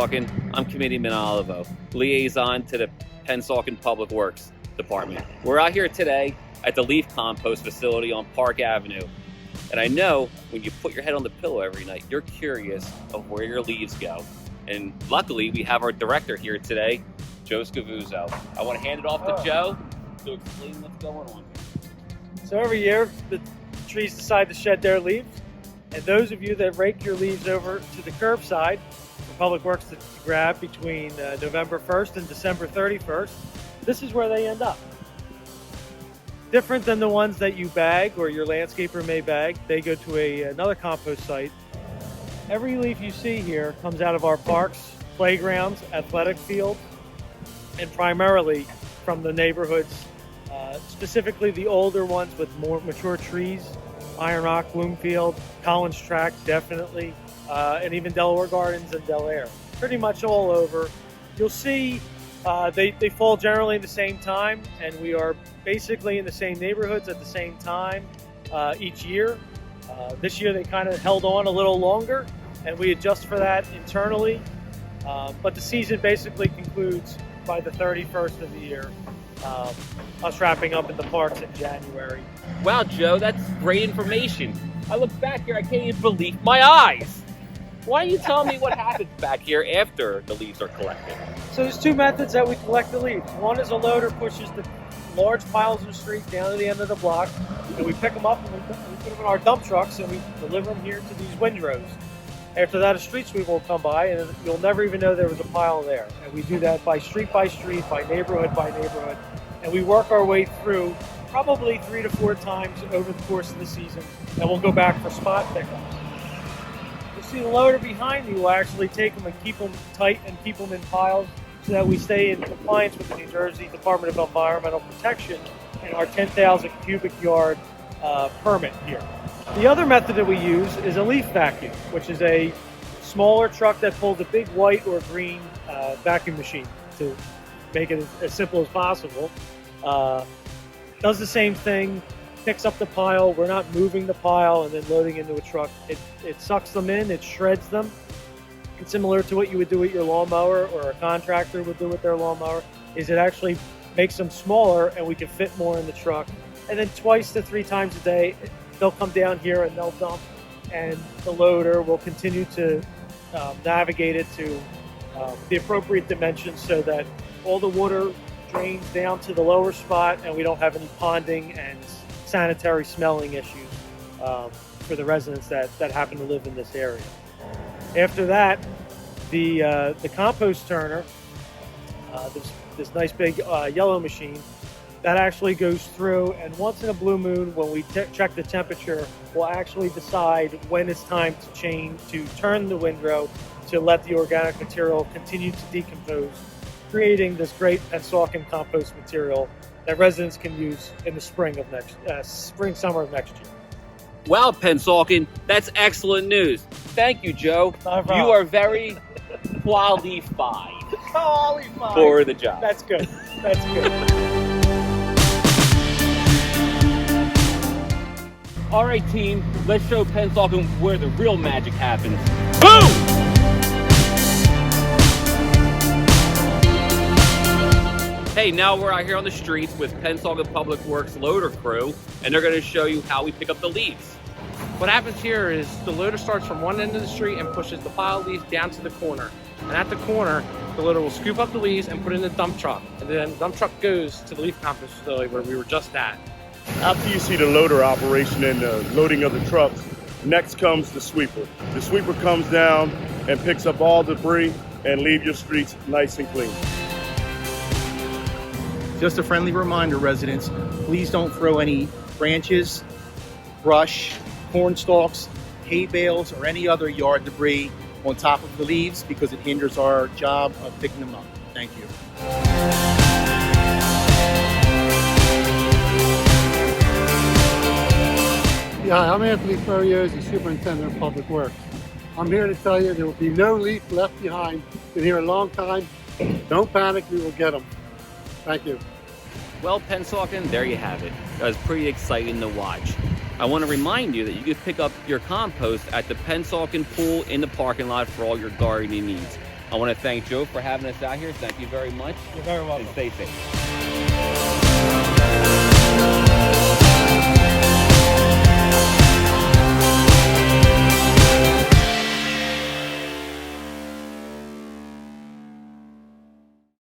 Pennsauken. I'm Committeeman Olivo, liaison to the Pennsauken Public Works Department. We're out here today at the leaf compost facility on Park Avenue. And I know when you put your head on the pillow every night, you're curious of where your leaves go. And luckily, we have our director here today, Joe Scavuzzo. I want to hand it off to Joe to explain what's going on. So every year, the trees decide to shed their leaves. And those of you that rake your leaves over to the curbside for Public Works to grab between November 1st and December 31st, this is where they end up. Different than the ones that you bag or your landscaper may bag, they go to another compost site. Every leaf you see here comes out of our parks, playgrounds, athletic fields, and primarily from the neighborhoods, specifically the older ones with more mature trees, Iron Rock, Bloomfield, Collins Tract, definitely, and even Delaware Gardens and Del Air. Pretty much all over. You'll see they fall generally at the same time, and we are basically in the same neighborhoods at the same time each year. This year they kind of held on a little longer, and we adjust for that internally. But the season basically concludes by the 31st of the year, us wrapping up in the parks in January. Wow, Joe, that's great information. I look back here, I can't even believe my eyes. Why don't you tell me what happens back here after the leaves are collected? So there's two methods that we collect the leaves. One is a loader pushes the large piles of the street down to the end of the block, and we pick them up and we put them in our dump trucks and we deliver them here to these windrows. After that, a street sweep will come by and you'll never even know there was a pile there. And we do that by street, by neighborhood, and we work our way through probably 3 to 4 times over the course of the season, and we'll go back for spot pickups. You'll see the loader behind me will actually take them and keep them tight and keep them in piles so that we stay in compliance with the New Jersey Department of Environmental Protection and our 10,000 cubic yard permit here. The other method that we use is a leaf vacuum, which is a smaller truck that pulls a big white or green vacuum machine, to make it as simple as possible. Does the same thing, picks up the pile. We're not moving the pile and then loading into a truck. It sucks them in, it shreds them. It's similar to what you would do with your lawnmower or a contractor would do with their lawnmower, is it actually makes them smaller and we can fit more in the truck. And then 2 to 3 times a day, they'll come down here and they'll dump, and the loader will continue to navigate it to the appropriate dimensions so that all the water drains down to the lower spot and we don't have any ponding and sanitary smelling issues for the residents that happen to live in this area. After that, the compost turner, this nice big yellow machine, that actually goes through, and once in a blue moon, when we check the temperature, we'll actually decide when it's time to turn the windrow to let the organic material continue to decompose, creating this great Pennsauken compost material that residents can use in the summer of next year. Wow, Pennsauken, that's excellent news. Thank you, Joe. No problem. You are very qualified for the job. That's good. That's good. All right, team, let's show Pennsauken where the real magic happens. Boom! Hey, now we're out here on the streets with Pennsauken Public Works loader crew, and they're going to show you how we pick up the leaves. What happens here is the loader starts from one end of the street and pushes the pile of leaves down to the corner. And at the corner, the loader will scoop up the leaves and put it in the dump truck. And then the dump truck goes to the leaf compost facility where we were just at. After you see the loader operation and the loading of the trucks, next comes the sweeper. The sweeper comes down and picks up all debris and leave your streets nice and clean. Just a friendly reminder, residents, please don't throw any branches, brush, corn stalks, hay bales, or any other yard debris on top of the leaves because it hinders our job of picking them up. Thank you. Yeah, I'm Anthony Ferrier, the Superintendent of Public Works. I'm here to tell you there will be no leaf left behind. Been here a long time. Don't panic, we will get them. Thank you. Well, Pennsauken, there you have it. That was pretty exciting to watch. I want to remind you that you can pick up your compost at the Pennsauken pool in the parking lot for all your gardening needs. I want to thank Joe for having us out here. Thank you very much. You're very welcome. And stay safe.